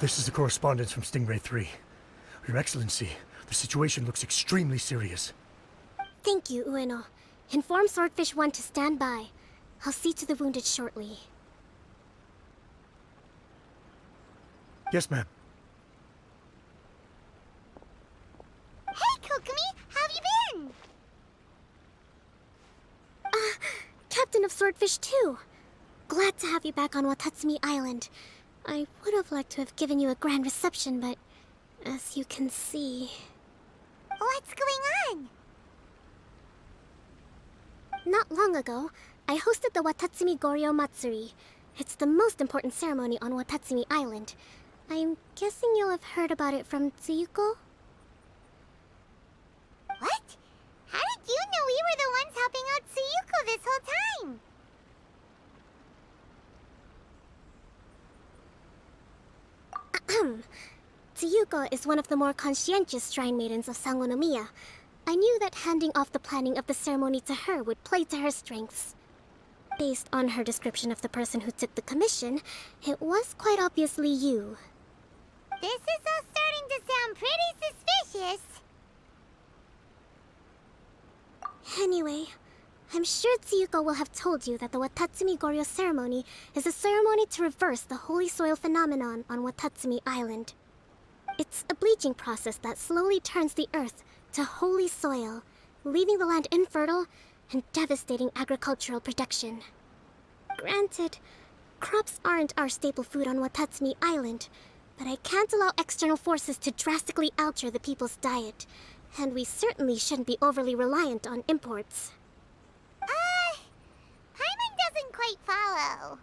This is the correspondence from Stingray 3. Your Excellency, the situation looks extremely serious. Thank you, Ueno. Inform Swordfish 1 to stand by. I'll see to the wounded shortly. Yes, ma'am. Hey, Kokomi! How have you been? Captain of Swordfish 2. Glad to have you back on Watatsumi Island. I would have liked to have given you a grand reception, but as you can see... What's going on? Not long ago, I hosted the Watatsumi Goryo Matsuri. It's the most important ceremony on Watatsumi Island. I'm guessing you'll have heard about it from Tsuyuko? What? How did you know we were the ones helping out Tsuyuko this whole time? Tsuyuko is one of the more conscientious shrine maidens of Sangonomiya. I knew that handing off the planning of the ceremony to her would play to her strengths. Based on her description of the person who took the commission, it was quite obviously you. This is all starting to sound pretty suspicious. Anyway, I'm sure Tsuyuko will have told you that the Watatsumi Goryo ceremony is a ceremony to reverse the holy soil phenomenon on Watatsumi Island. It's a bleaching process that slowly turns the earth to holy soil, leaving the land infertile and devastating agricultural production. Granted, crops aren't our staple food on Watatsumi Island, but I can't allow external forces to drastically alter the people's diet, and we certainly shouldn't be overly reliant on imports. Paimon doesn't quite follow.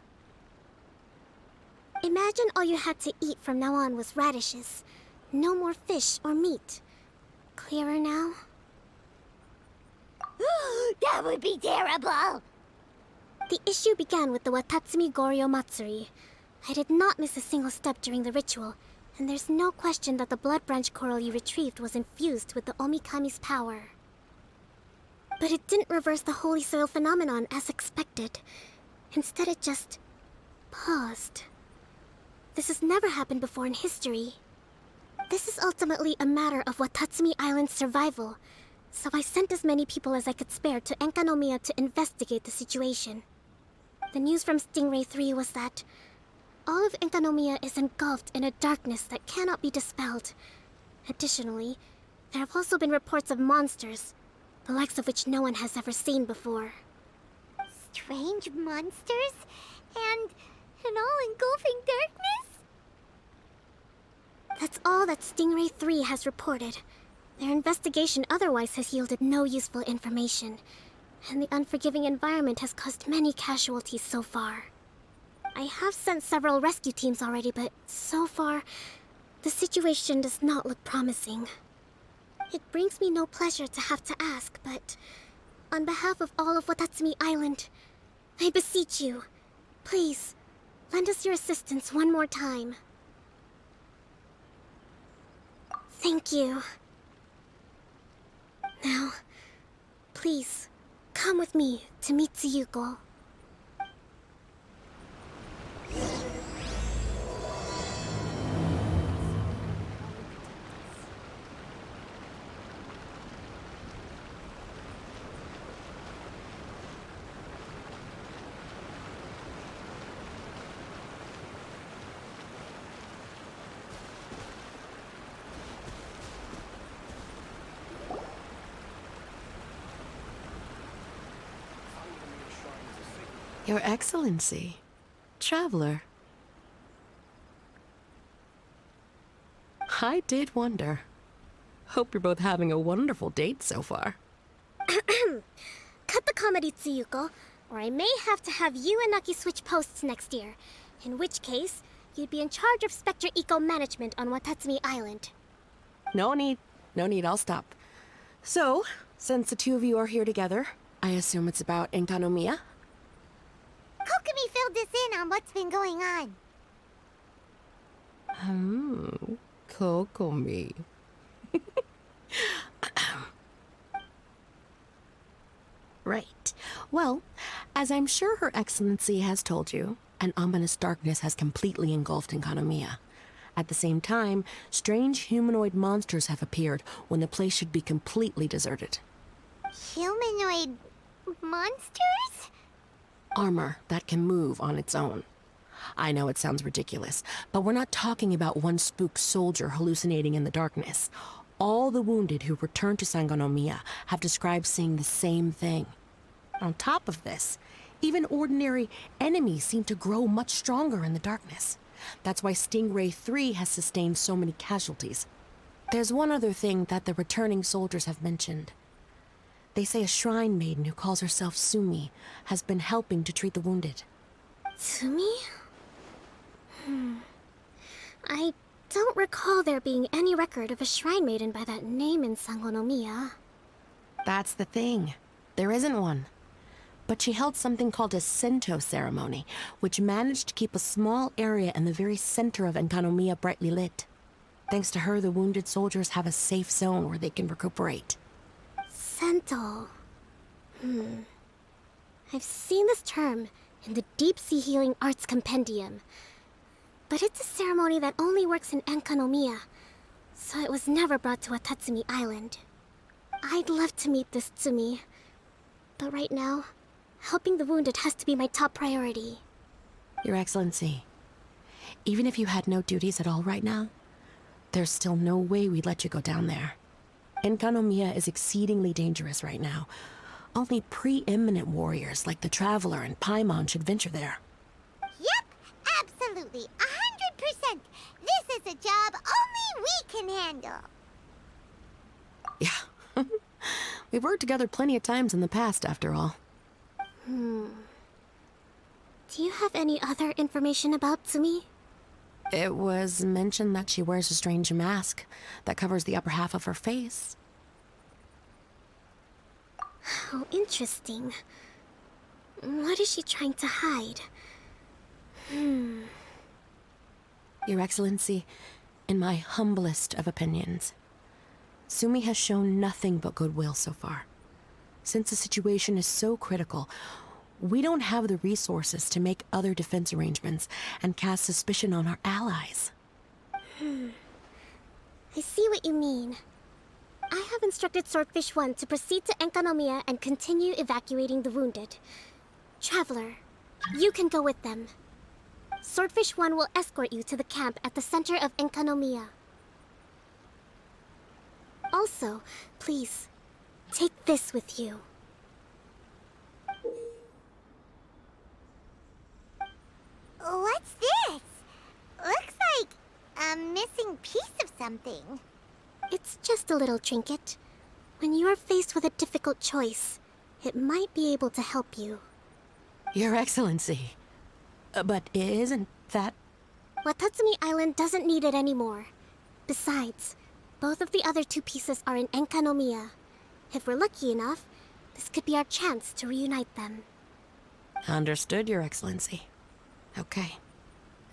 Imagine all you had to eat from now on was radishes. No more fish or meat. Clearer now? That would be terrible! The issue began with the Watatsumi Goryo Matsuri. I did not miss a single step during the ritual, and there's no question that the blood branch coral you retrieved was infused with the Omikami's power. But it didn't reverse the holy soil phenomenon as expected. Instead, it just... paused. This has never happened before in history. This is ultimately a matter of Watatsumi Island's survival, so I sent as many people as I could spare to Enkanomiya to investigate the situation. The news from Stingray 3 was that all of Enkanomiya is engulfed in a darkness that cannot be dispelled. Additionally, there have also been reports of monsters, the likes of which no one has ever seen before. Strange monsters? And an all-engulfing darkness? That's all that Stingray 3 has reported. Their investigation otherwise has yielded no useful information, and the unforgiving environment has caused many casualties so far. I have sent several rescue teams already, but so far, the situation does not look promising. It brings me no pleasure to have to ask, but on behalf of all of Watatsumi Island, I beseech you, please, lend us your assistance one more time. Thank you. Now, please, come with me to meet Tsuyuko. Your Excellency, traveler. I did wonder. Hope you're both having a wonderful date so far. Cut the comedy, Tsuyuko, or I may have to have you and Naki switch posts next year. In which case, you'd be in charge of Spectre Eco Management on Watatsumi Island. No need, I'll stop. So, since the two of you are here together, I assume it's about Enkanomiya? Kokomi filled us in on what's been going on. Kokomi. Right. Well, as I'm sure Her Excellency has told you, an ominous darkness has completely engulfed Enkanomiya. At the same time, strange humanoid monsters have appeared when the place should be completely deserted. Humanoid monsters? Armor that can move on its own. I know it sounds ridiculous, but we're not talking about one spook soldier hallucinating in the darkness. All the wounded who returned to Sangonomiya have described seeing the same thing. On top of this, even ordinary enemies seem to grow much stronger in the darkness. That's why Stingray 3 has sustained so many casualties. There's one other thing that the returning soldiers have mentioned. They say a shrine maiden who calls herself Sumi has been helping to treat the wounded. Sumi? I don't recall there being any record of a shrine maiden by that name in Sangonomiya. That's the thing. There isn't one. But she held something called a Sento ceremony, which managed to keep a small area in the very center of Enkanomiya brightly lit. Thanks to her, the wounded soldiers have a safe zone where they can recuperate. Sento. I've seen this term in the Deep Sea Healing Arts Compendium. But it's a ceremony that only works in Enkanomiya, so it was never brought to Watatsumi Island. I'd love to meet this Tsumi, but right now, helping the wounded has to be my top priority. Your Excellency, even if you had no duties at all right now, there's still no way we'd let you go down there. Enkanomiya is exceedingly dangerous right now. Only preeminent warriors like the Traveler and Paimon should venture there. Yep, absolutely, 100%. This is a job only we can handle. Yeah. We've worked together plenty of times in the past, after all. Do you have any other information about Tsumi? It was mentioned that she wears a strange mask that covers the upper half of her face. How interesting. What is she trying to hide? Your Excellency, in my humblest of opinions, Sumi has shown nothing but goodwill so far. Since the situation is so critical, we don't have the resources to make other defense arrangements and cast suspicion on our allies. I see what you mean. I have instructed Swordfish 1 to proceed to Enkanomiya and continue evacuating the wounded. Traveler, you can go with them. Swordfish 1 will escort you to the camp at the center of Enkanomiya. Also, please, take this with you. What's this? Looks like a missing piece of something. It's just a little trinket. When you are faced with a difficult choice, it might be able to help you. Your Excellency. But isn't that... Watatsumi Island doesn't need it anymore. Besides, both of the other two pieces are in Enkanomiya. If we're lucky enough, this could be our chance to reunite them. Understood, Your Excellency. Okay.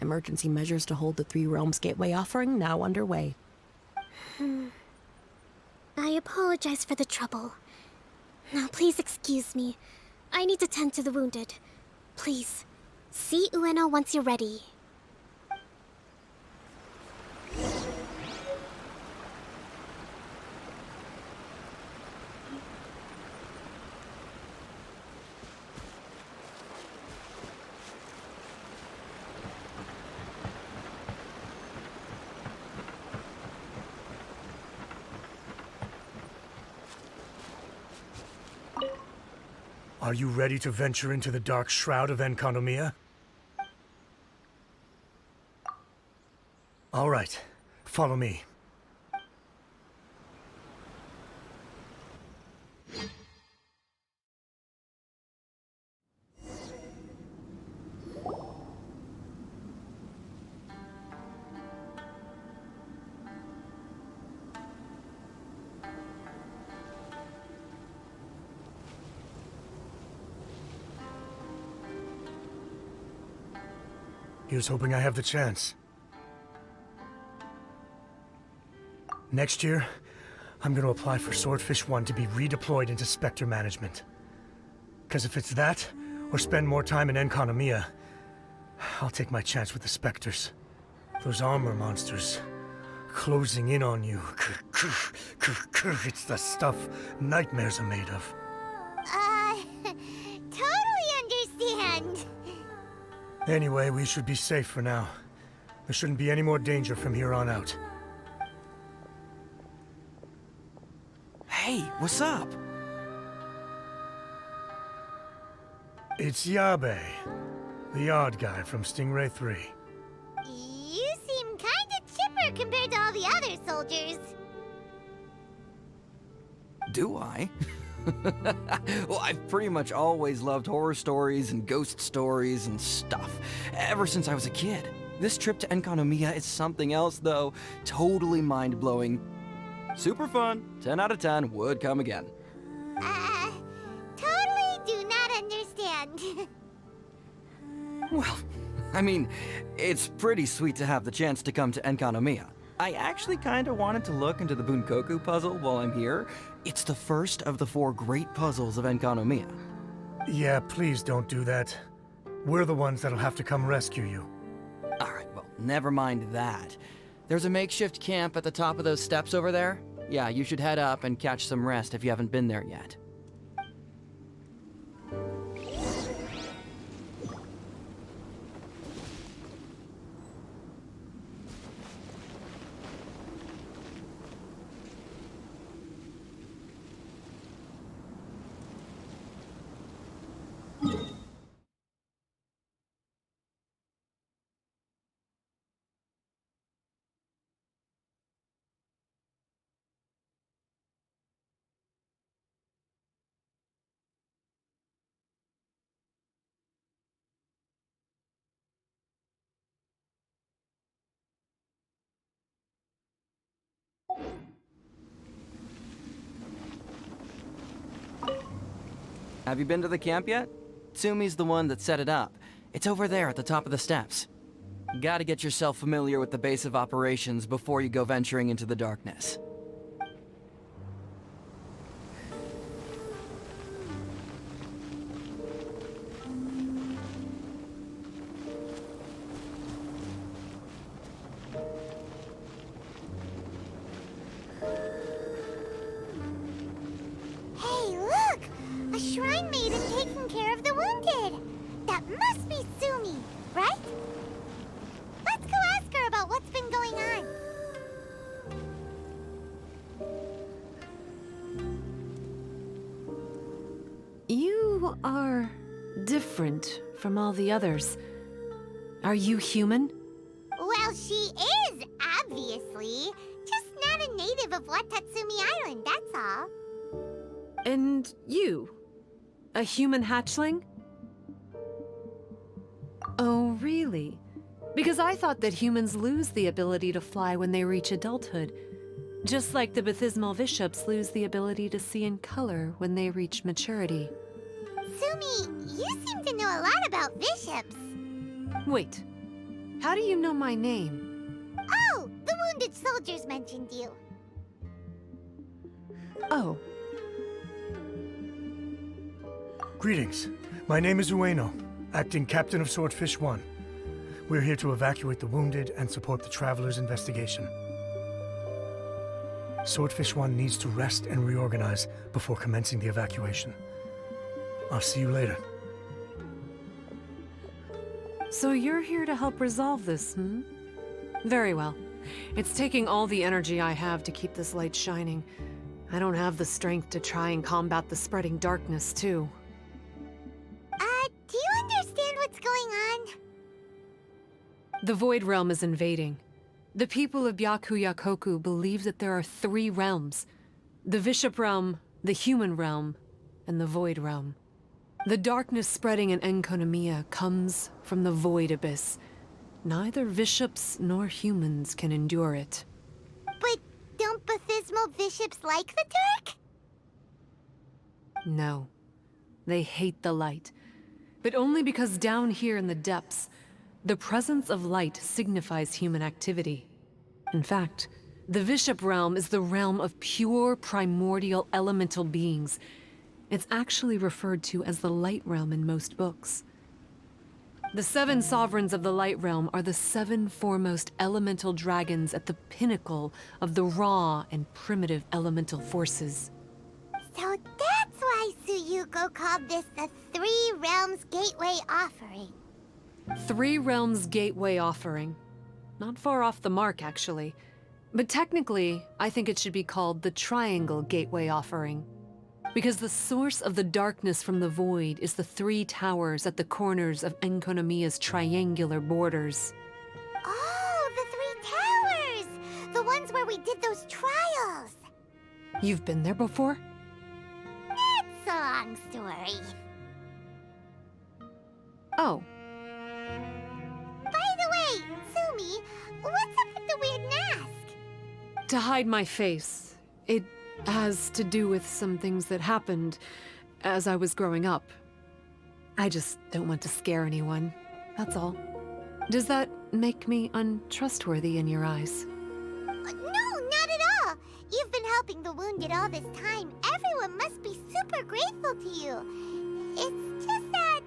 Emergency measures to hold the Three Realms Gateway offering now underway. I apologize for the trouble. Now please excuse me. I need to tend to the wounded. Please, see Ueno once you're ready. Are you ready to venture into the dark shroud of Enkanomiya? All right, follow me. Here's hoping I have the chance. Next year, I'm going to apply for Swordfish 1 to be redeployed into Spectre management. Because if it's that, or spend more time in Enkanomiya, I'll take my chance with the Spectres. Those armor monsters closing in on you. It's the stuff nightmares are made of. Totally understand. Anyway, we should be safe for now. There shouldn't be any more danger from here on out. Hey, what's up? It's Yabe, the odd guy from Stingray 3. You seem kinda chipper compared to all the other soldiers. Do I? Well, I've pretty much always loved horror stories and ghost stories and stuff, ever since I was a kid. This trip to Enkannomie is something else, though. Totally mind-blowing. Super fun. 10 out of 10 would come again. Totally do not understand. Well, I mean, it's pretty sweet to have the chance to come to Enkannomie. I actually kind of wanted to look into the Bunkoku puzzle while I'm here. It's the first of the 4 great puzzles of Enkannomie. Yeah, please don't do that. We're the ones that'll have to come rescue you. Alright, well, never mind that. There's a makeshift camp at the top of those steps over there. Yeah, you should head up and catch some rest if you haven't been there yet. Have you been to the camp yet? Tsumi's the one that set it up. It's over there at the top of the steps. You gotta get yourself familiar with the base of operations before you go venturing into the darkness. Hey, look! A shrine maiden taking care of the wounded. That must be Sumi, right? Let's go ask her about what's been going on. You are different from all the others. Are you human? Well, she is, obviously. Just not a native of Watatsumi Island, that's all. And you? A human hatchling? Oh, really? Because I thought that humans lose the ability to fly when they reach adulthood. Just like the baptismal bishops lose the ability to see in color when they reach maturity. Sumi, you seem to know a lot about bishops. Wait, how do you know my name? Oh, the wounded soldiers mentioned you. Oh, Greetings. My name is Ueno, acting captain of Swordfish 1. We're here to evacuate the wounded and support the traveler's investigation. Swordfish 1 needs to rest and reorganize before commencing the evacuation. I'll see you later. so you're here to help resolve this, hmm? Very well. It's taking all the energy I have to keep this light shining. I don't have the strength to try and combat the spreading darkness, too. Do you understand what's going on? The Void Realm is invading. The people of Byakuyakoku believe that there are 3 realms. The Bishop Realm, the Human Realm, and the Void Realm. The darkness spreading in Enkannomie comes from the Void Abyss. Neither bishops nor humans can endure it. But don't baptismal bishops like the dark? No. They hate the light. But only because down here in the depths, the presence of light signifies human activity. In fact, the Bishop Realm is the realm of pure, primordial, elemental beings. It's actually referred to as the Light Realm in most books. The 7 sovereigns of the Light Realm are the 7 foremost elemental dragons at the pinnacle of the raw and primitive elemental forces. So that's why Tsuyuko called this the Three Realms Gateway Offering. 3 Realms Gateway Offering. Not far off the mark, actually. But technically, I think it should be called the Triangle Gateway Offering. Because the source of the darkness from the void is the 3 towers at the corners of Enkanomiya's triangular borders. Oh, the 3 towers! The ones where we did those trials! You've been there before? It's a long story. Oh, By the way, Sumi, what's up with the weird mask? to hide my face. It has to do with some things that happened as I was growing up. I just don't want to scare anyone, that's all. Does that make me untrustworthy in your eyes? No, not at all. You've been helping the wounded all this time. Everyone must be super grateful to you. It's just that...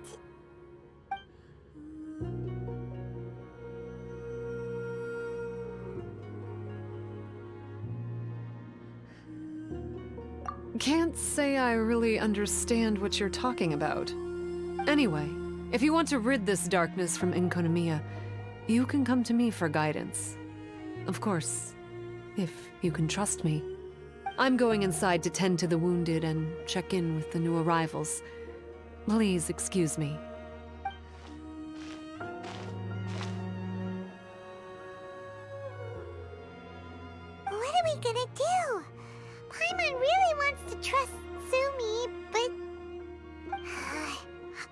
Can't say I really understand what you're talking about. Anyway, if you want to rid this darkness from Enkanomiya, you can come to me for guidance. Of course, if you can trust me. I'm going inside to tend to the wounded and check in with the new arrivals. Please excuse me. What are we gonna do? Paimon really wants to trust Sumi, but...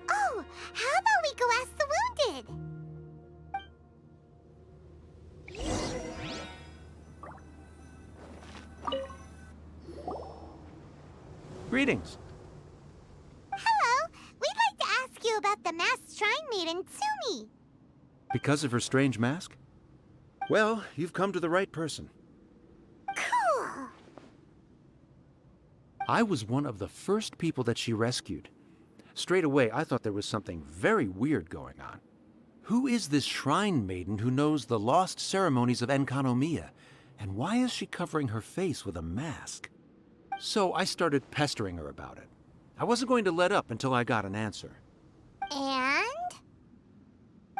Oh, how about we go ask the wounded? Greetings. Hello, we'd like to ask you about the masked shrine maiden, Sumi. Because of her strange mask? Well, you've come to the right person. Cool. I was one of the first people that she rescued. Straight away, I thought there was something very weird going on. Who is this shrine maiden who knows the lost ceremonies of Enkanomiya? And why is she covering her face with a mask? So I started pestering her about it. I wasn't going to let up until I got an answer. And?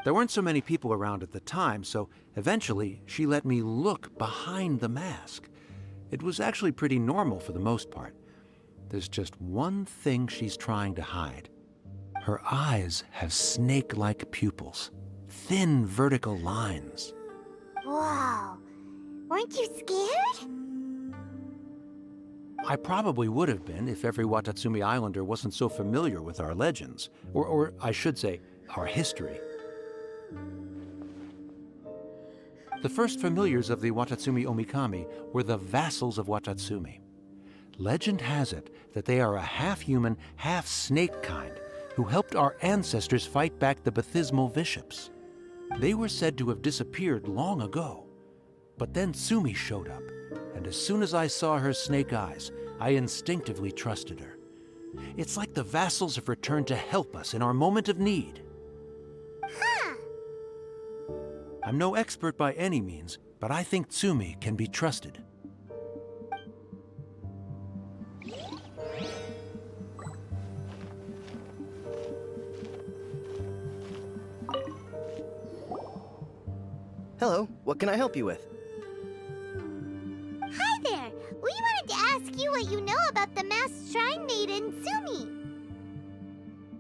There weren't so many people around at the time, so eventually she let me look behind the mask. It was actually pretty normal for the most part. There's just one thing she's trying to hide. Her eyes have snake-like pupils, thin vertical lines. Whoa. Weren't you scared? I probably would have been if every Watatsumi Islander wasn't so familiar with our legends, or I should say, our history. The first familiars of the Watatsumi Omikami were the vassals of Watatsumi. Legend has it that they are a half-human, half-snake kind who helped our ancestors fight back the Bathismal Bishops. They were said to have disappeared long ago. But then Sumi showed up, and as soon as I saw her snake eyes, I instinctively trusted her. It's like the vassals have returned to help us in our moment of need. Huh. I'm no expert by any means, but I think Tsumi can be trusted. Hello, what can I help you with? Hi there. We wanted to ask you what you know about the masked shrine maiden, Sumi.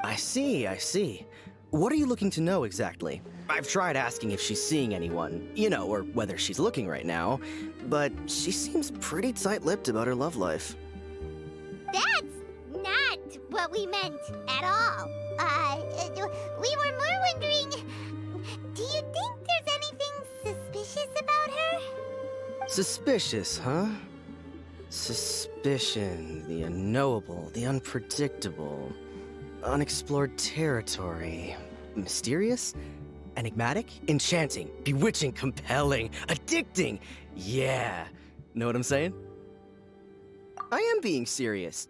I see. What are you looking to know exactly? I've tried asking if she's seeing anyone, or whether she's looking right now, but she seems pretty tight-lipped about her love life. That's not what we meant at all. We were more wondering, do you think there's anything suspicious about her? Suspicious, huh? Suspicion, the unknowable, the unpredictable, unexplored territory. Mysterious? Enigmatic? Enchanting? Bewitching? Compelling? Addicting? Yeah. Know what I'm saying? I am being serious.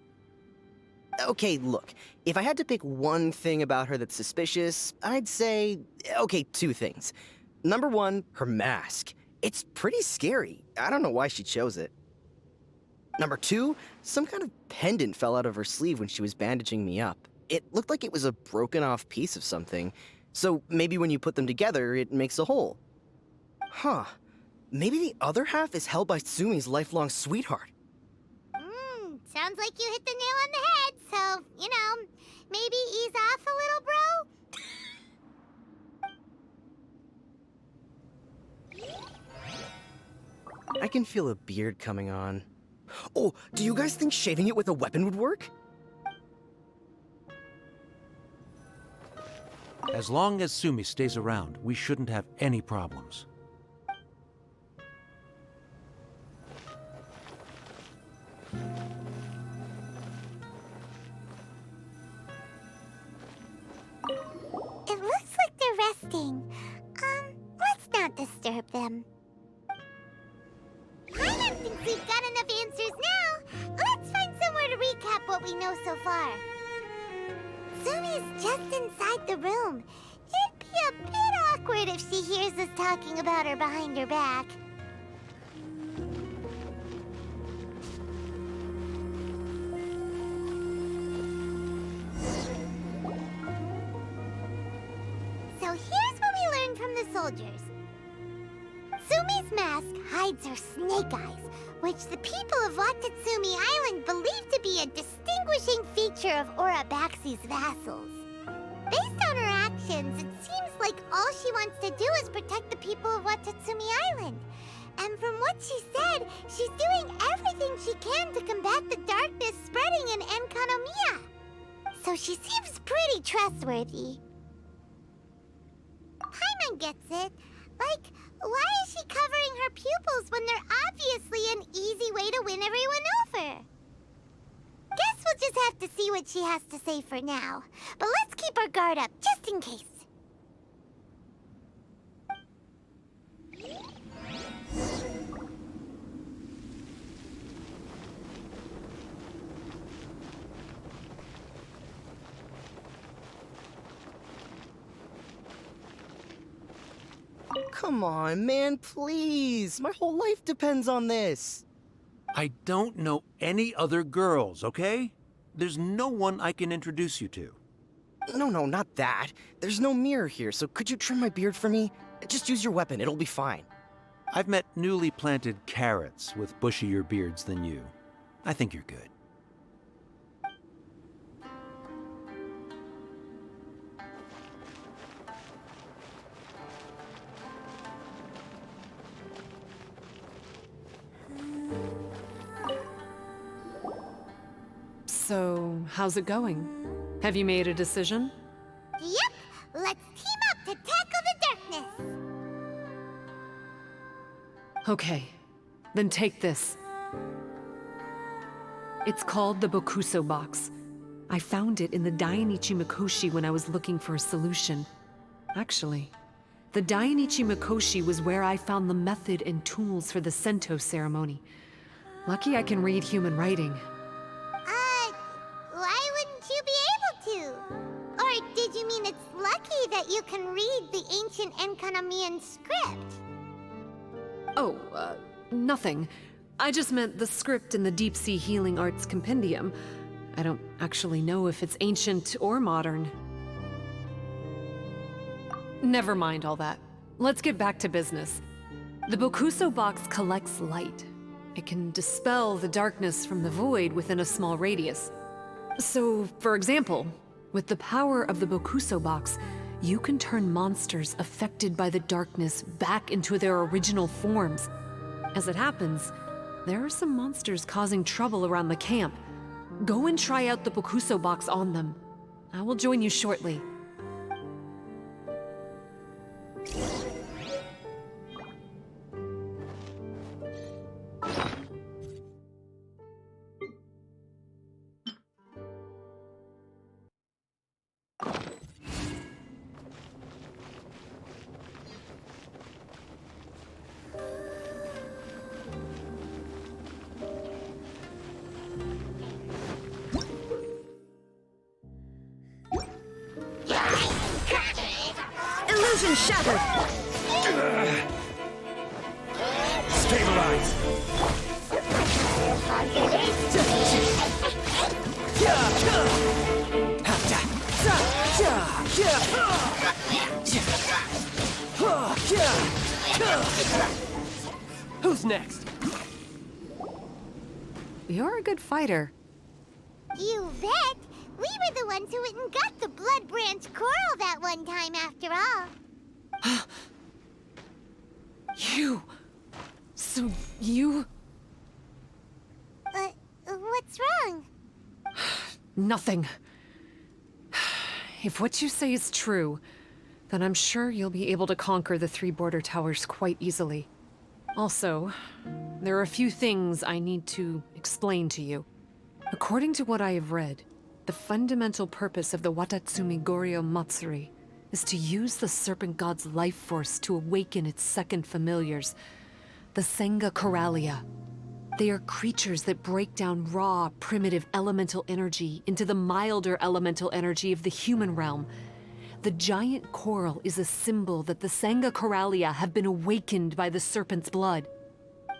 Okay, look, if I had to pick one thing about her that's suspicious, I'd say, okay, two things. Number one, her mask. It's pretty scary. I don't know why she chose it. Number two, some kind of pendant fell out of her sleeve when she was bandaging me up. It looked like it was a broken off piece of something. So maybe when you put them together, it makes a whole. Huh. Maybe the other half is held by Sumi's lifelong sweetheart. Sounds like you hit the nail on the head, so, maybe ease off a little, bro? I can feel a beard coming on. Oh, do you guys think shaving it with a weapon would work? As long as Sumi stays around, we shouldn't have any problems. It looks like they're resting. Let's not disturb them. I don't think we've got enough answers now. Let's find somewhere to recap what we know so far. Sumi's just inside the room. It'd be a bit awkward if she hears us talking about her behind her back. So here's what we learned from the soldiers. Sumi's mask hides her snake eyes, which the people of Watatsumi Island believe to be a distinguishing feature of Orabaxi's vassals. Based on her actions, it seems like all she wants to do is protect the people of Watatsumi Island. And from what she said, she's doing everything she can to combat the darkness spreading in Enkanomiya. So she seems pretty trustworthy. Paimon gets it. Like, why is she covering her pupils when they're obviously an easy way to win everyone over? Guess we'll just have to see what she has to say for now. But let's keep our guard up, just in case. Come on, man, please. My whole life depends on this. I don't know any other girls, okay? There's no one I can introduce you to. No, not that. There's no mirror here, so could you trim my beard for me? Just use your weapon, it'll be fine. I've met newly planted carrots with bushier beards than you. I think you're good. So, how's it going? Have you made a decision? Yep, let's team up to tackle the darkness. Okay, then take this. It's called the Bokuso box. I found it in the Dainichi Mikoshi when I was looking for a solution. Actually, the Dainichi Mikoshi was where I found the method and tools for the Sento ceremony. Lucky I can read human writing. Why wouldn't you be able to? Or did you mean it's lucky that you can read the ancient Enkanamian script? Oh, nothing. I just meant the script in the Deep Sea Healing Arts Compendium. I don't actually know if it's ancient or modern. Never mind all that. Let's get back to business. The Bokuso box collects light. It can dispel the darkness from the void within a small radius. So, for example, with the power of the Bokuso box, you can turn monsters affected by the darkness back into their original forms. As it happens, there are some monsters causing trouble around the camp. Go and try out the Bokuso box on them. I will join you shortly. Illusion shattered! Stabilize! Who's next? You're a good fighter. You bet! We were the ones who went and got the Blood Branch Coral that one time, after all. You... So you... What's wrong? Nothing. If what you say is true, then I'm sure you'll be able to conquer the 3 border towers quite easily. Also, there are a few things I need to explain to you. According to what I have read, the fundamental purpose of the Watatsumi Goryo Matsuri is to use the Serpent God's life force to awaken its second familiars, the Senga Coralia. They are creatures that break down raw, primitive elemental energy into the milder elemental energy of the human realm. The giant coral is a symbol that the Senga Coralia have been awakened by the serpent's blood.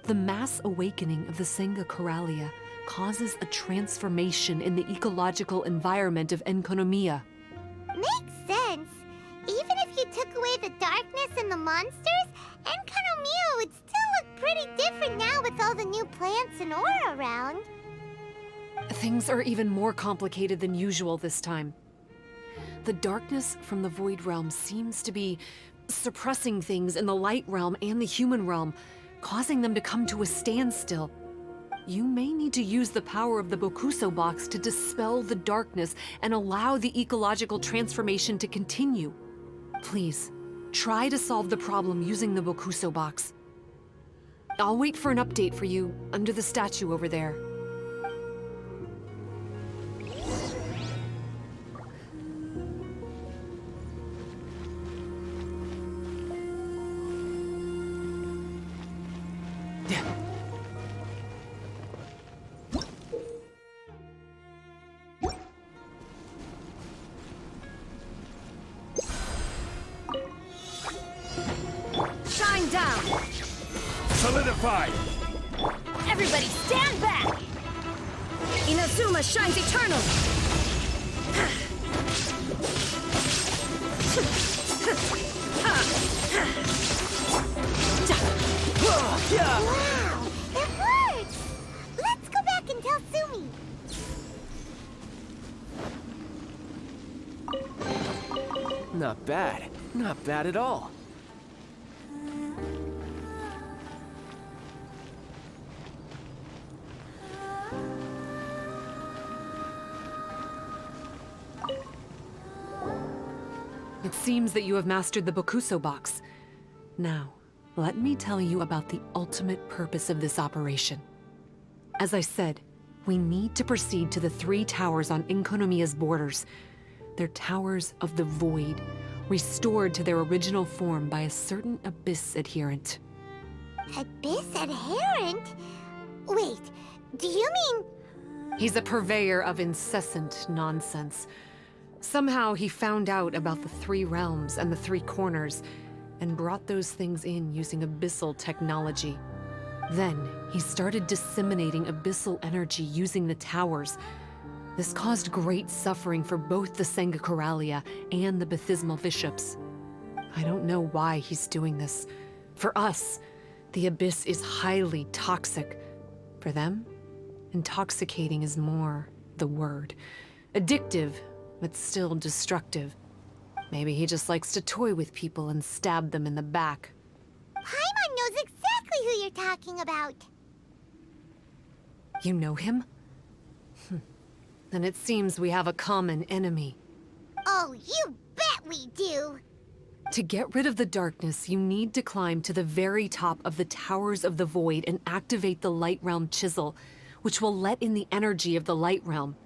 The mass awakening of the Senga Coralia causes a transformation in the ecological environment of Enkanomia. Makes sense. Even if you took away the darkness and the monsters, Enkanomia would still look pretty different now with all the new plants and aura around. Things are even more complicated than usual this time. The darkness from the Void Realm seems to be suppressing things in the Light Realm and the human realm, causing them to come to a standstill. You may need to use the power of the Bokuso box to dispel the darkness and allow the ecological transformation to continue. Please, try to solve the problem using the Bokuso box. I'll wait for an update for you under the statue over there. Shine down! Solidified! Everybody stand back! Inazuma shines eternal! Wow, it works! Let's go back and tell Sumi. Not bad. Not bad at all. It seems that you have mastered the Bokuso box. Now, let me tell you about the ultimate purpose of this operation. As I said, we need to proceed to the 3 towers on Enkanomiya's borders. They're towers of the void, restored to their original form by a certain Abyss adherent. Abyss adherent? Wait, do you mean... He's a purveyor of incessant nonsense. Somehow he found out about the 3 realms and the 3 corners, and brought those things in using abyssal technology. Then, he started disseminating abyssal energy using the towers. This caused great suffering for both the Senga Coralia and the Baptismal Bishops. I don't know why he's doing this. For us, the Abyss is highly toxic. For them, intoxicating is more the word. Addictive, but still destructive. Maybe he just likes to toy with people and stab them in the back. Paimon knows exactly who you're talking about. You know him? Then it seems we have a common enemy. Oh, you bet we do! To get rid of the darkness, you need to climb to the very top of the Towers of the Void and activate the Light Realm Chisel, which will let in the energy of the Light Realm.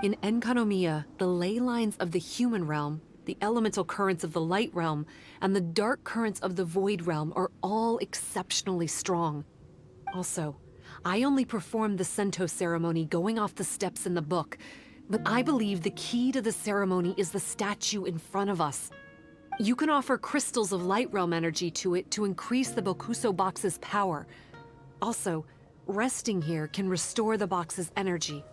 In Enkanomiya, the ley lines of the human realm, the elemental currents of the Light Realm, and the dark currents of the Void Realm are all exceptionally strong. Also, I only performed the Sento ceremony going off the steps in the book, but I believe the key to the ceremony is the statue in front of us. You can offer crystals of light realm energy to it to increase the Bokuso box's power. Also, resting here can restore the box's energy.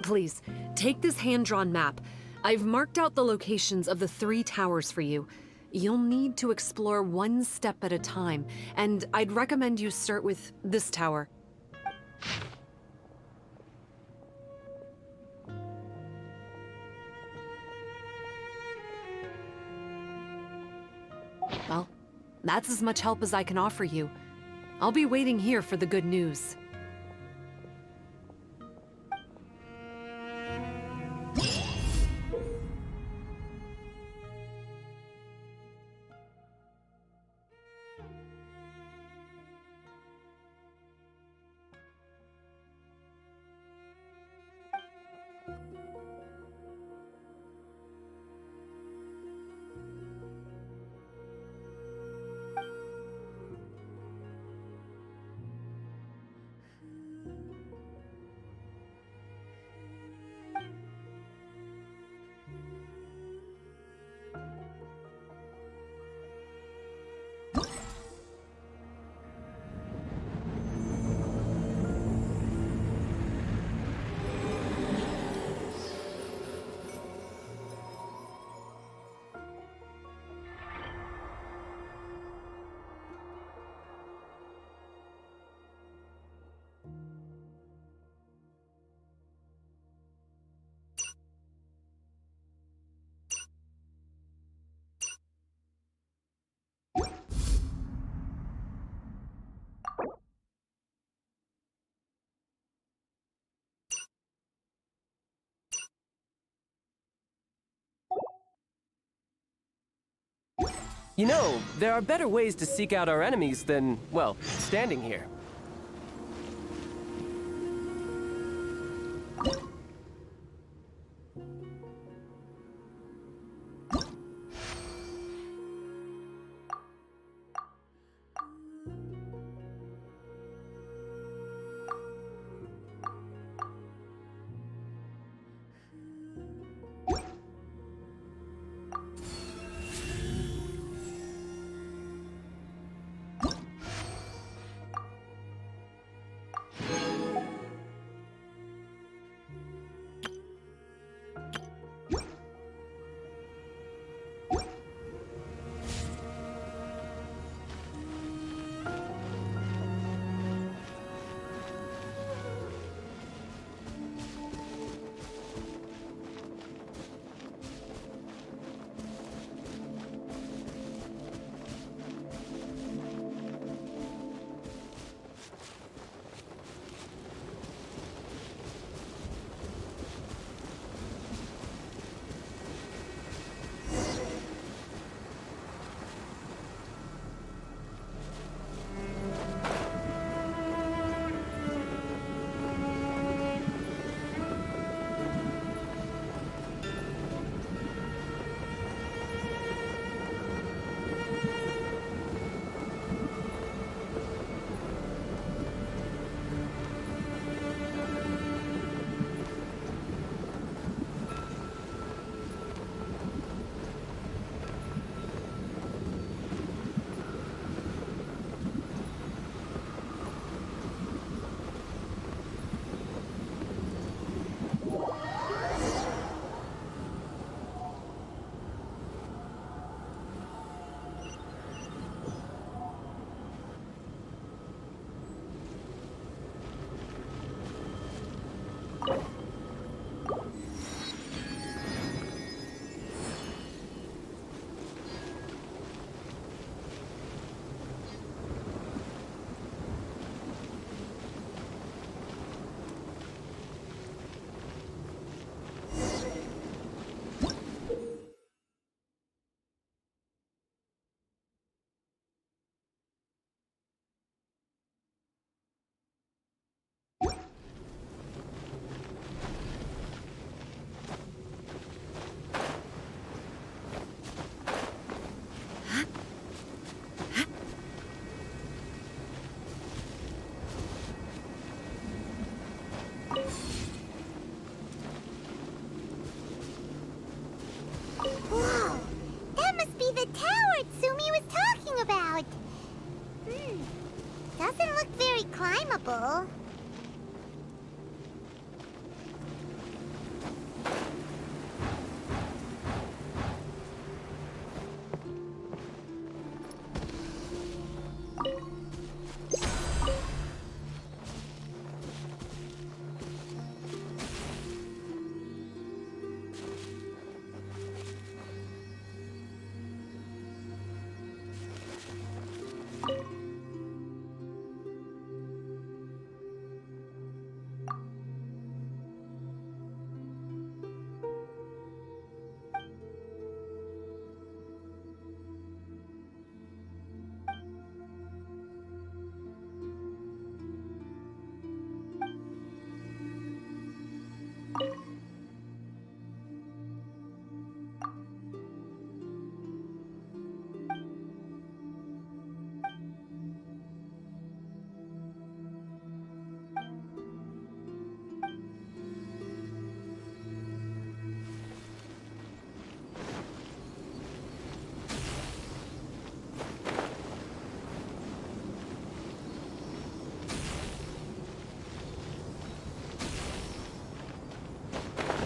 Please, take this hand-drawn map. I've marked out the locations of the 3 towers for you. You'll need to explore one step at a time, and I'd recommend you start with this tower. Well, that's as much help as I can offer you. I'll be waiting here for the good news. You know, there are better ways to seek out our enemies than, well, standing here. Doesn't look very climbable.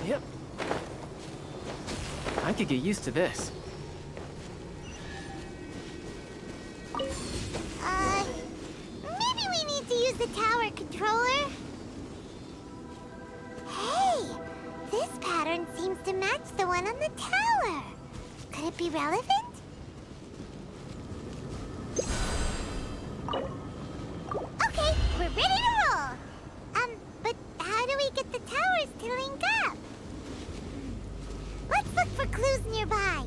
Yep. I could get used to this. Maybe we need to use the tower controller? Hey! This pattern seems to match the one on the tower. Could it be relevant? Okay, we're ready to roll! But how do we get the towers to link up? Let's look for clues nearby.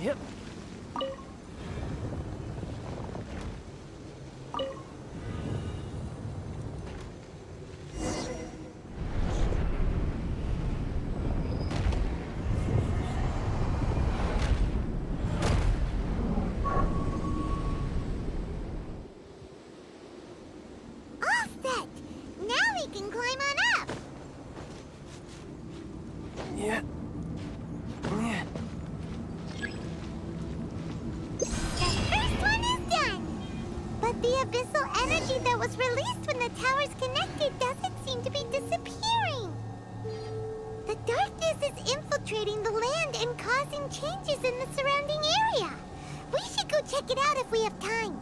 Yep. All set! Now we can climb on up! Yeah. Yeah. The first one is done! But the abyssal energy that was released when the towers connected doesn't seem to be disappearing. The darkness is infiltrating the land and causing changes in the surrounding area. We should go check it out if we have time.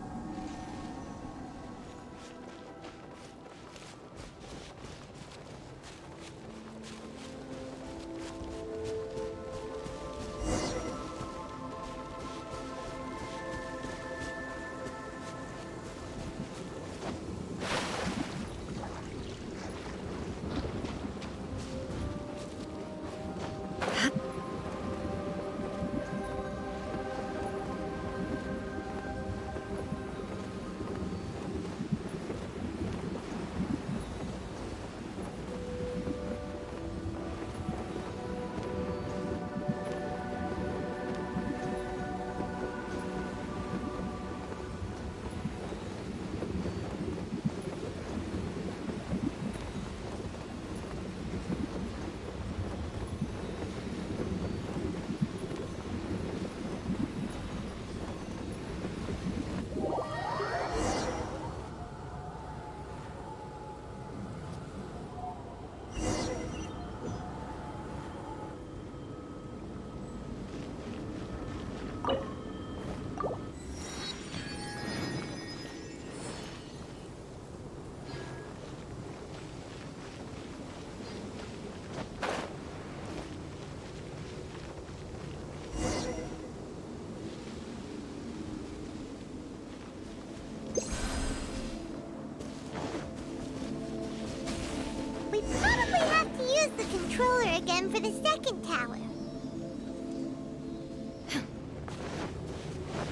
We probably have to use the controller again for the second tower.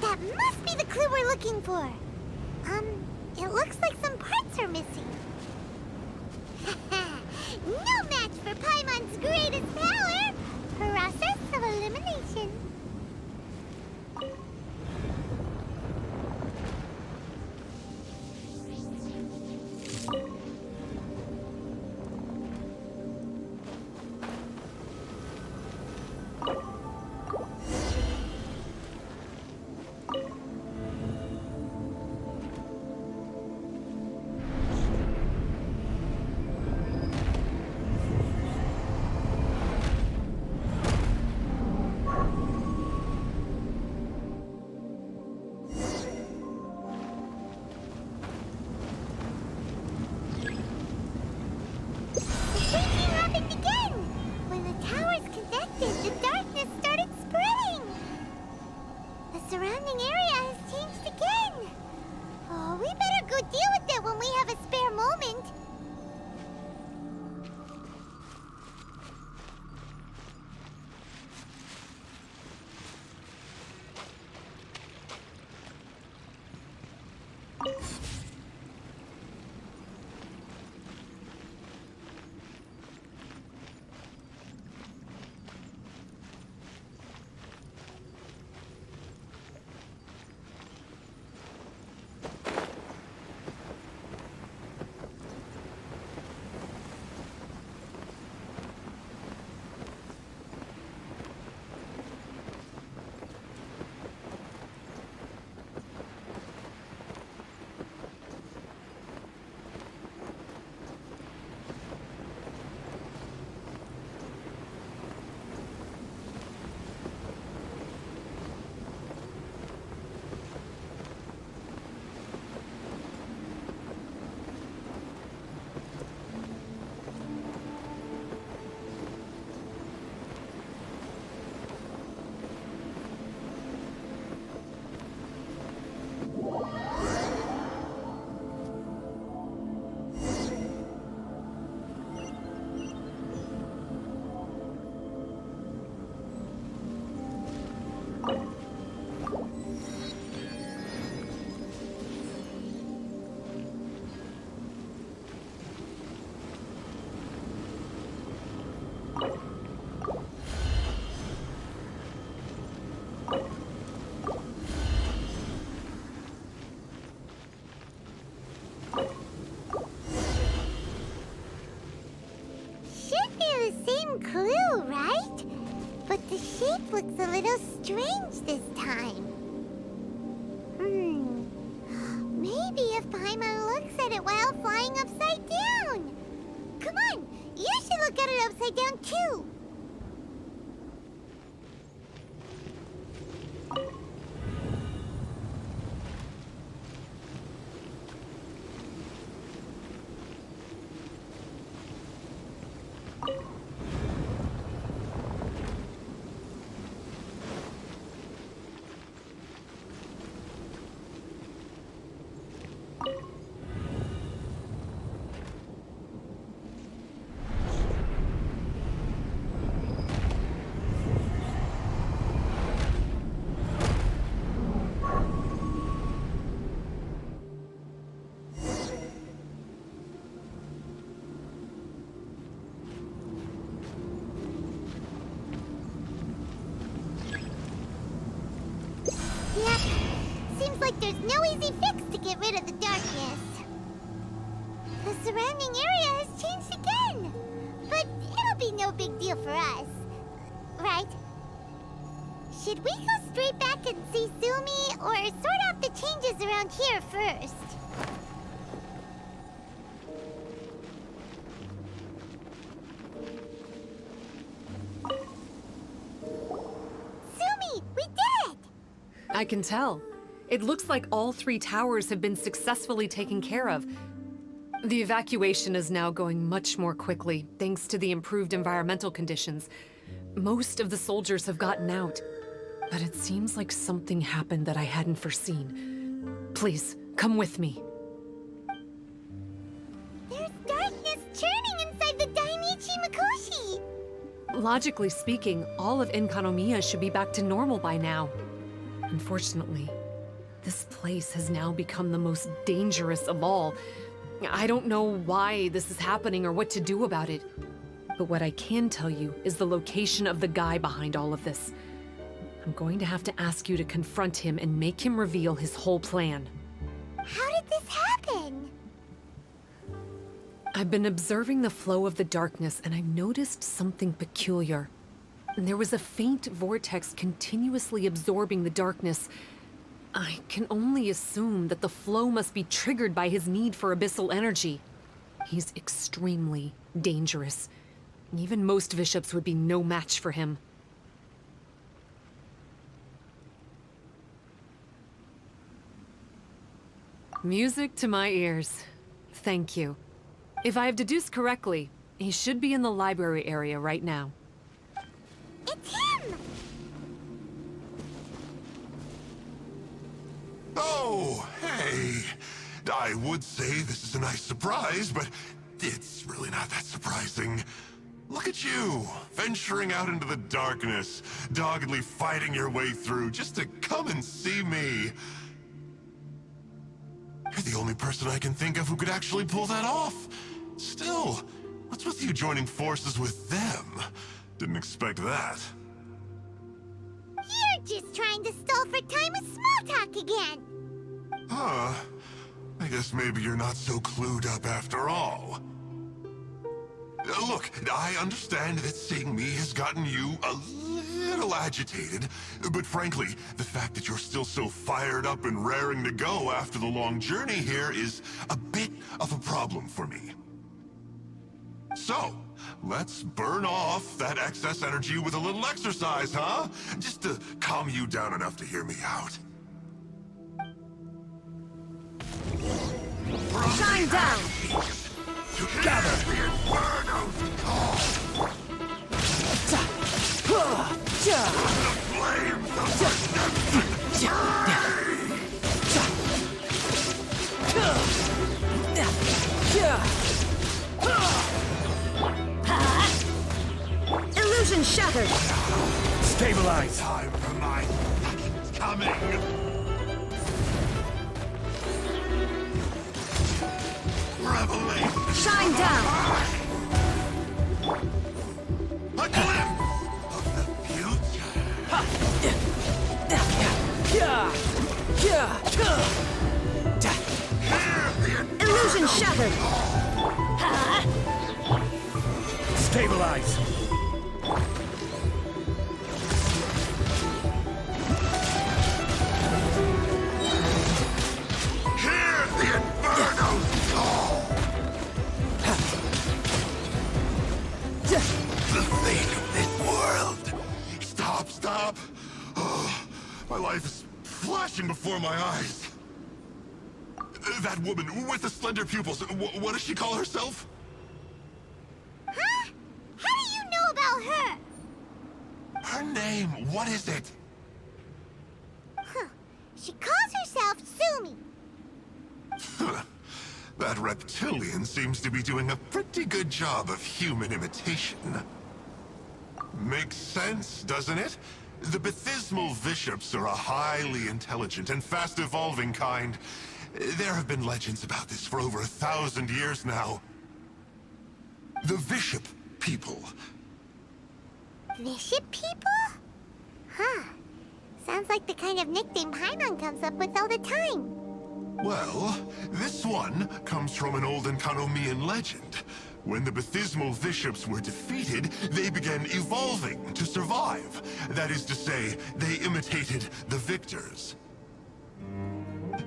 That must be the clue we're looking for. It looks like some parts are missing. No match for Paimon's happened again! When the towers connected, the darkness started spreading! The surrounding area has changed again! Oh, we better go deal with it when we have a spare moment! Clue, right? But the shape looks a little strange this time. Maybe if Paimon looks at it while flying upside down. Come on, you should look at it upside down too. Yep. Seems like there's no easy fix to get rid of the darkness. The surrounding area has changed again. But it'll be no big deal for us. Right? Should we go straight back and see Sumi, or sort out the changes around here first? Sumi, we did it! I can tell. It looks like all 3 towers have been successfully taken care of. The evacuation is now going much more quickly, thanks to the improved environmental conditions. Most of the soldiers have gotten out, but it seems like something happened that I hadn't foreseen. Please, come with me. There's darkness churning inside the Dainichi Mikoshi! Logically speaking, all of Enkanomiya should be back to normal by now. Unfortunately, this place has now become the most dangerous of all. I don't know why this is happening or what to do about it. But what I can tell you is the location of the guy behind all of this. I'm going to have to ask you to confront him and make him reveal his whole plan. How did this happen? I've been observing the flow of the darkness, and I've noticed something peculiar. There was a faint vortex continuously absorbing the darkness. I can only assume that the flow must be triggered by his need for abyssal energy. He's extremely dangerous. Even most bishops would be no match for him. Music to my ears. Thank you. If I have deduced correctly, He should be in the library area right now. It's him! Oh, hey. I would say this is a nice surprise, but it's really not that surprising. Look at you, venturing out into the darkness, doggedly fighting your way through just to come and see me. You're the only person I can think of who could actually pull that off. Still, what's with you joining forces with them? Didn't expect that. You're just trying to stall for time with small talk again. Huh. I guess maybe you're not so clued up after all. Look, I understand that seeing me has gotten you a little agitated, but frankly, the fact that you're still so fired up and raring to go after the long journey here is a bit of a problem for me. So, let's burn off that excess energy with a little exercise, huh? Just to calm you down enough to hear me out. Shine down! Together! The inferno's call! The flames of Illusion shattered! Stabilize! time for my second coming! Revelation! Shine down! A glimpse of the future! Illusion shattered! Stabilize! Hear the inferno's call! The fate of this world! Stop, stop! Oh, my life is flashing before my eyes. That woman with the slender pupils, what does she call herself? Huh? How do you know about her? Her name, what is it? Huh. She calls herself Sumi. That reptilian seems to be doing a pretty good job of human imitation. Makes sense, doesn't it? The Baptismal Bishops are a highly intelligent and fast-evolving kind. There have been legends about this for over 1,000 years now. The Bishop people. Bishop people? Huh. Sounds like the kind of nickname Paimon comes up with all the time. Well, this one comes from an old Enkanomian legend. When the Baptismal Bishops were defeated, they began evolving to survive. That is to say, they imitated the victors.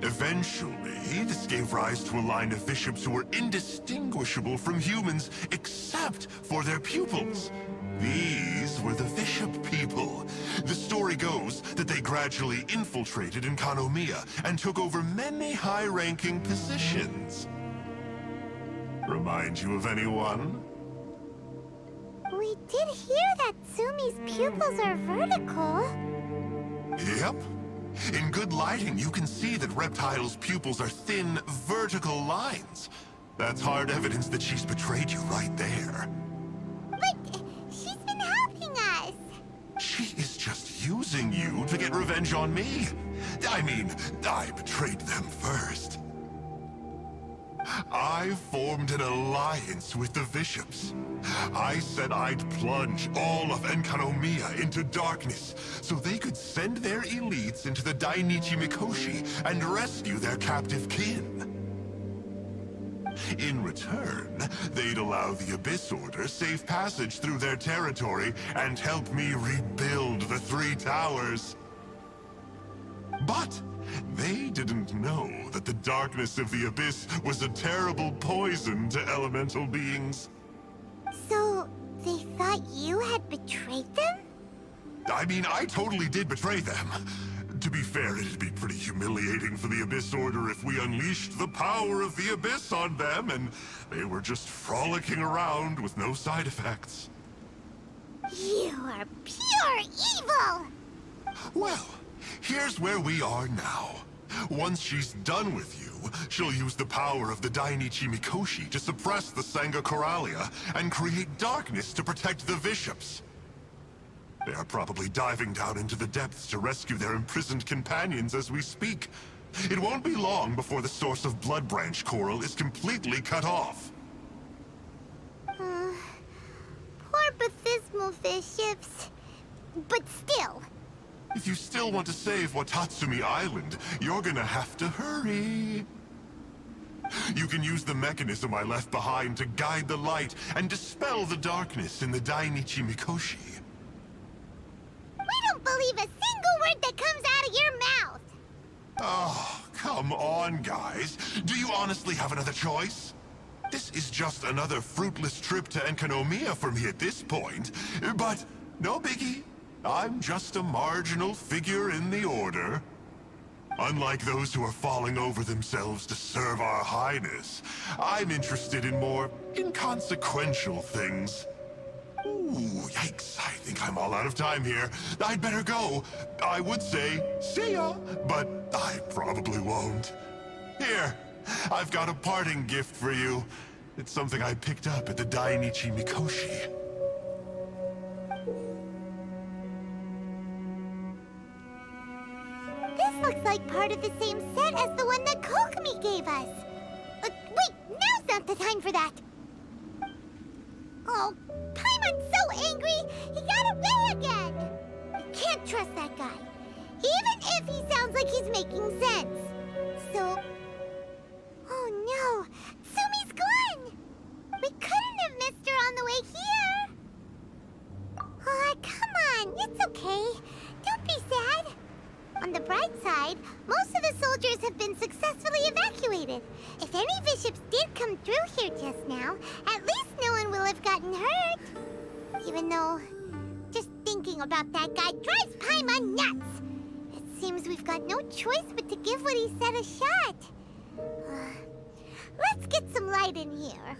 Eventually, this gave rise to a line of bishops who were indistinguishable from humans except for their pupils. These were the Bishop people. The story goes that they gradually infiltrated Enkanomia and took over many high-ranking positions. Remind you of anyone? We did hear that Sumi's pupils are vertical. Yep. In good lighting, you can see that Reptile's pupils are thin, vertical lines. That's hard evidence that she's betrayed you right there. But she's been helping us. She is just using you to get revenge on me. I mean, I betrayed them first. I formed an alliance with the bishops. I said I'd plunge all of Enkanomia into darkness so they could send their elites into the Dainichi Mikoshi and rescue their captive kin. In return, they'd allow the Abyss Order safe passage through their territory and help me rebuild the Three Towers. But they didn't know that the darkness of the Abyss was a terrible poison to elemental beings. So, they thought you had betrayed them? I mean, I totally did betray them. To To be fair, it'd be pretty humiliating for the Abyss Order if we unleashed the power of the Abyss on them and they were just frolicking around with no side effects. You are pure evil! Well, here's where we are now. Once she's done with you, she'll use the power of the Dainichi Mikoshi to suppress the Sangha Coralia and create darkness to protect the bishops. They are probably diving down into the depths to rescue their imprisoned companions as we speak. It won't be long before the source of Blood Branch Coral is completely cut off. Poor Bathismal bishops. But still. If you still want to save Watatsumi Island, you're gonna have to hurry. You can use the mechanism I left behind to guide the light and dispel the darkness in the Dainichi Mikoshi. We don't believe a single word that comes out of your mouth! Oh, come on, guys. Do you honestly have another choice? This is just another fruitless trip to Enkanomia for me at this point. But no biggie. I'm just a marginal figure in the Order. Unlike those who are falling over themselves to serve our Highness, I'm interested in more inconsequential things. Ooh, yikes. I think I'm all out of time here. I'd better go. I would say, see ya, but I probably won't. Here, I've got a parting gift for you. It's something I picked up at the Dainichi Mikoshi. This looks like part of the same set as the one that Kokomi gave us. Wait, now's not the time for that. Oh, Paimon's so angry, he got away again. You can't trust that guy, even if he sounds like he's making sense. So, oh no, Sumi's gone. We couldn't have missed her on the way here. Oh, come on, it's okay. Don't be sad. On the bright side, most of the soldiers have been successfully evacuated. If any bishops did come through here just now, at least no one will have gotten hurt. Even though, just thinking about that guy drives Paimon nuts. It seems we've got no choice but to give what he said a shot. Let's get some light in here.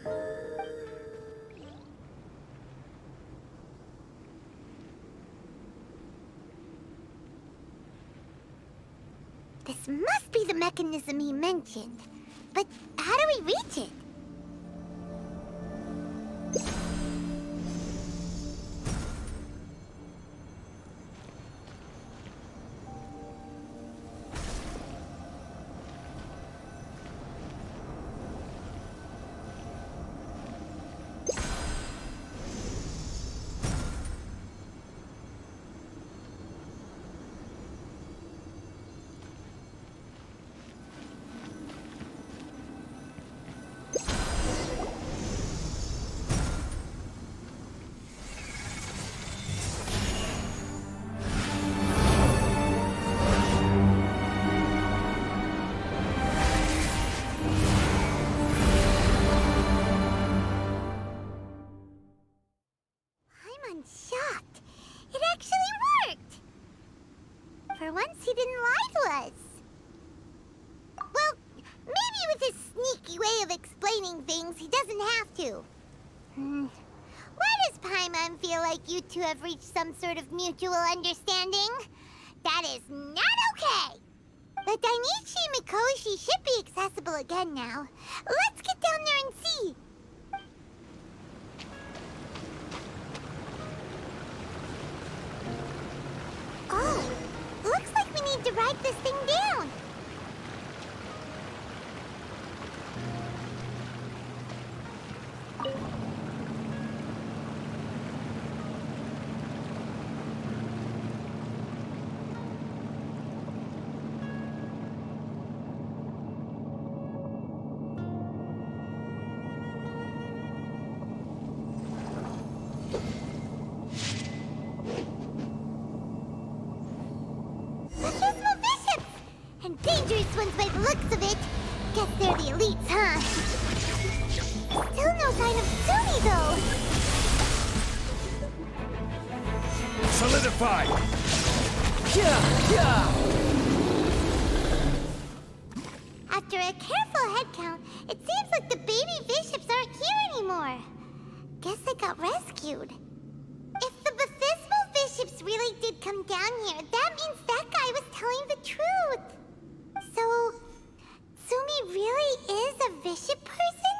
This must be the mechanism he mentioned. But how do we reach it? Shocked. It actually worked! For once, he didn't lie to us. Well, maybe with his sneaky way of explaining things, he doesn't have to. Why does Paimon feel like you two have reached some sort of mutual understanding? That is not okay! The Dainichi Mikoshi should be accessible again now. Let's get down there and see! Oh, looks like we need to write this thing down. And dangerous ones by the looks of it. Guess they're the elites, huh? Still no sign of Sumi, though. Solidify! Yeah! After a careful head count, it seems like the baby bishops aren't here anymore. Guess they got rescued. If the baptismal bishops really did come down here, that means that guy was telling the truth. So, Sumi really is a bishop person?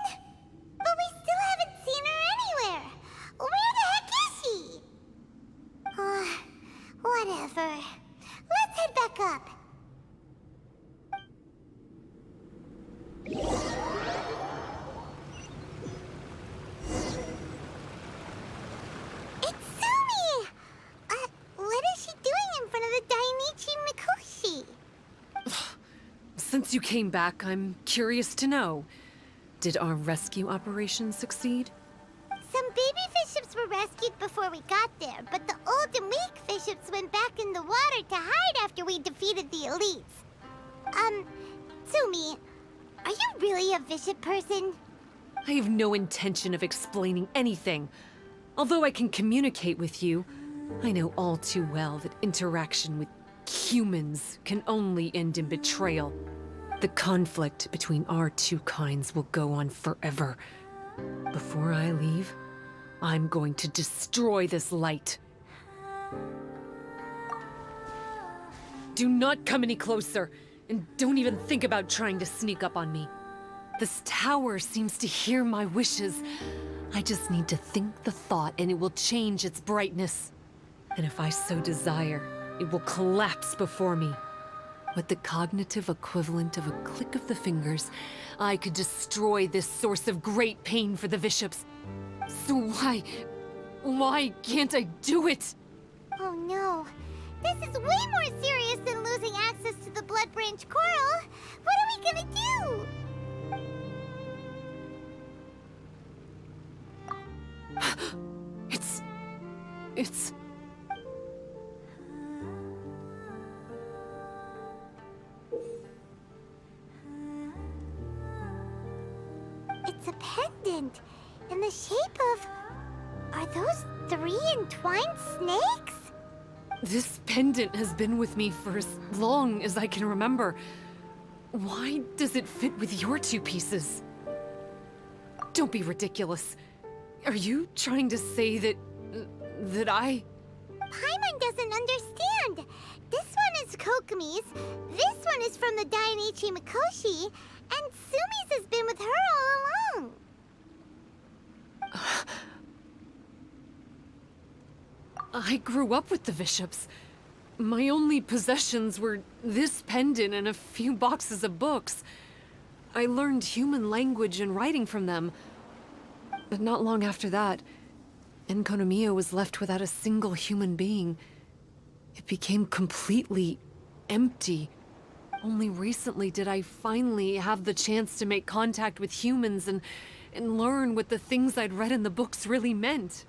But we still haven't seen her anywhere. Where the heck is she? Whatever. Let's head back up. It's Sumi! What is she doing in front of the Dainichi Mikoshi? Since you came back, I'm curious to know. Did our rescue operation succeed? Some baby bishops were rescued before we got there, but the old and weak bishops went back in the water to hide after we defeated the elites. Sumi, are you really a bishop person? I have no intention of explaining anything. Although I can communicate with you, I know all too well that interaction with humans can only end in betrayal. The conflict between our two kinds will go on forever. Before I leave, I'm going to destroy this light. Do not come any closer, and don't even think about trying to sneak up on me. This tower seems to hear my wishes. I just need to think the thought and it will change its brightness. And if I so desire, it will collapse before me. With the cognitive equivalent of a click of the fingers, I could destroy this source of great pain for the bishops. So why can't I do it? Oh no. This is way more serious than losing access to the Blood Branch Coral. What are we gonna do? It's... It's a pendant in the shape of... Are those 3 entwined snakes? This pendant has been with me for as long as I can remember. Why does it fit with your 2 pieces? Don't be ridiculous. Are you trying to say that I... Paimon doesn't understand. This one is Kokomi's, this one is from the Dainichi Mikoshi, and Sumi's has been with her all along. I grew up with the bishops. My only possessions were this pendant and a few boxes of books. I learned human language and writing from them. But not long after that, Enkanomiya was left without a single human being. It became completely empty. Only recently did I finally have the chance to make contact with humans and learn what the things I'd read in the books really meant.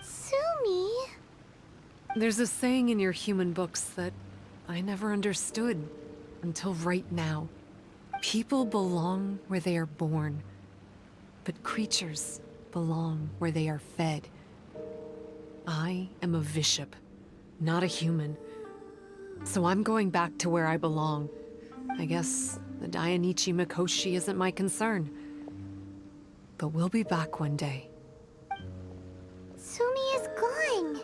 Sumi? There's a saying in your human books that I never understood until right now. People belong where they are born, but creatures belong where they are fed. I am a bishop, not a human. So I'm going back to where I belong. I guess the Dainichi Mikoshi isn't my concern. But we'll be back one day. Sumi is gone.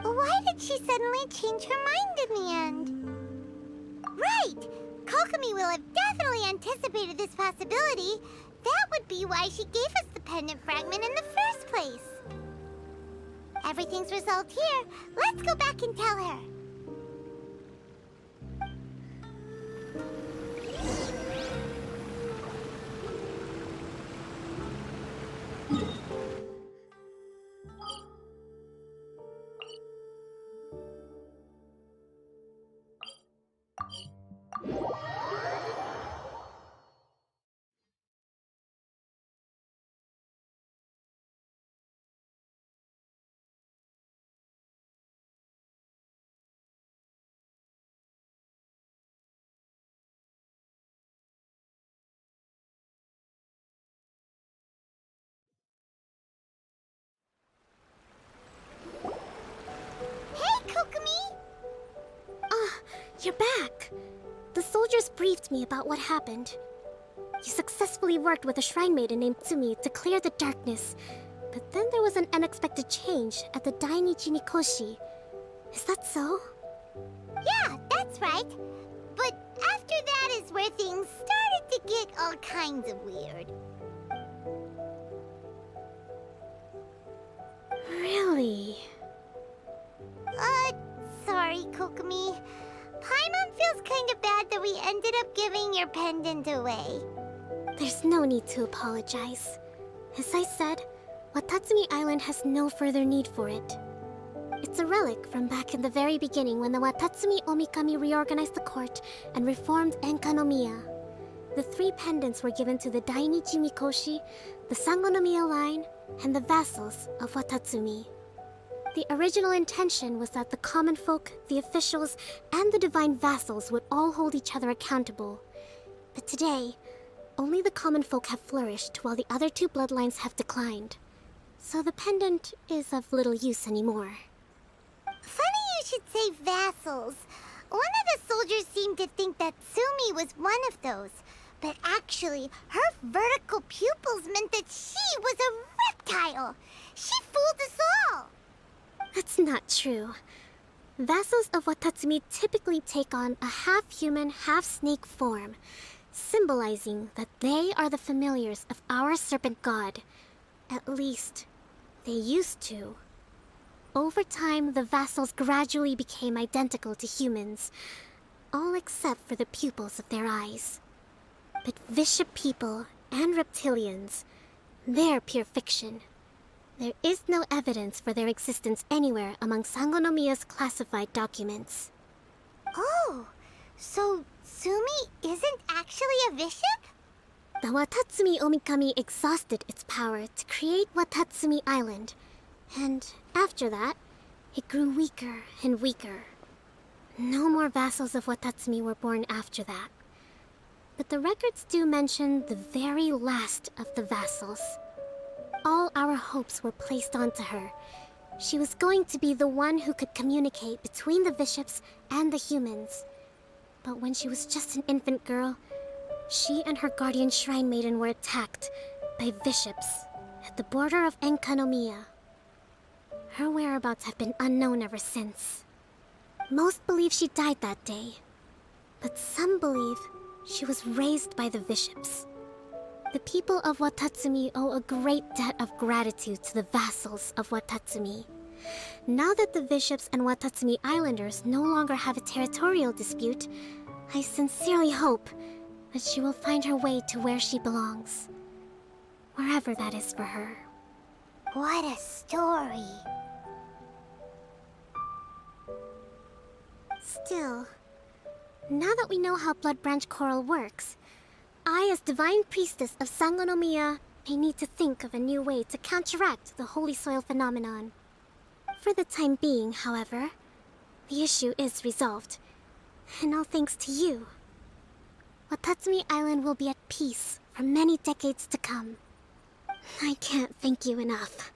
Why did she suddenly change her mind in the end? Right! Kokomi will have definitely anticipated this possibility. That would be why she gave us the pendant fragment in the first place. Everything's resolved here. Let's go back and tell her. You're back. The soldiers briefed me about what happened. You successfully worked with a shrine maiden named Tsumi to clear the darkness, but then there was an unexpected change at the Dainichi Mikoshi. Is that so? Yeah, that's right. But after that is where things started to get all kinds of weird. Really? Sorry, Kokomi. Paimon feels kind of bad that we ended up giving your pendant away. There's no need to apologize. As I said, Watatsumi Island has no further need for it. It's a relic from back in the very beginning when the Watatsumi Omikami reorganized the court and reformed Enkanomiya. The 3 pendants were given to the Dainichi Mikoshi, the Sangonomiya line, and the vassals of Watatsumi. The original intention was that the common folk, the officials, and the divine vassals would all hold each other accountable. But today, only the common folk have flourished while the other 2 bloodlines have declined. So the pendant is of little use anymore. Funny you should say vassals. One of the soldiers seemed to think that Tsumi was one of those. But actually, her vertical pupils meant that she was a reptile. She fooled us all. That's not true. Vassals of Watatsumi typically take on a half-human, half-snake form, symbolizing that they are the familiars of our serpent god. At least, they used to. Over time, the vassals gradually became identical to humans, all except for the pupils of their eyes. But Visha people and reptilians, they're pure fiction. There is no evidence for their existence anywhere among Sangonomiya's classified documents. Oh, so Tsumi isn't actually a bishop? The Watatsumi Omikami exhausted its power to create Watatsumi Island, and after that, it grew weaker and weaker. No more vassals of Watatsumi were born after that. But the records do mention the very last of the vassals. All our hopes were placed onto her. She was going to be the one who could communicate between the bishops and the humans. But when she was just an infant girl, she and her guardian shrine maiden were attacked by bishops at the border of Enkanomiya. Her whereabouts have been unknown ever since. Most believe she died that day, but some believe she was raised by the bishops. The people of Watatsumi owe a great debt of gratitude to the vassals of Watatsumi. Now that the bishops and Watatsumi Islanders no longer have a territorial dispute, I sincerely hope that she will find her way to where she belongs. Wherever that is for her. What a story. Still, now that we know how Blood Branch Coral works, I, as Divine Priestess of Sangonomiya, may need to think of a new way to counteract the Holy Soil phenomenon. For the time being, however, the issue is resolved, and all thanks to you. Watatsumi Island will be at peace for many decades to come. I can't thank you enough.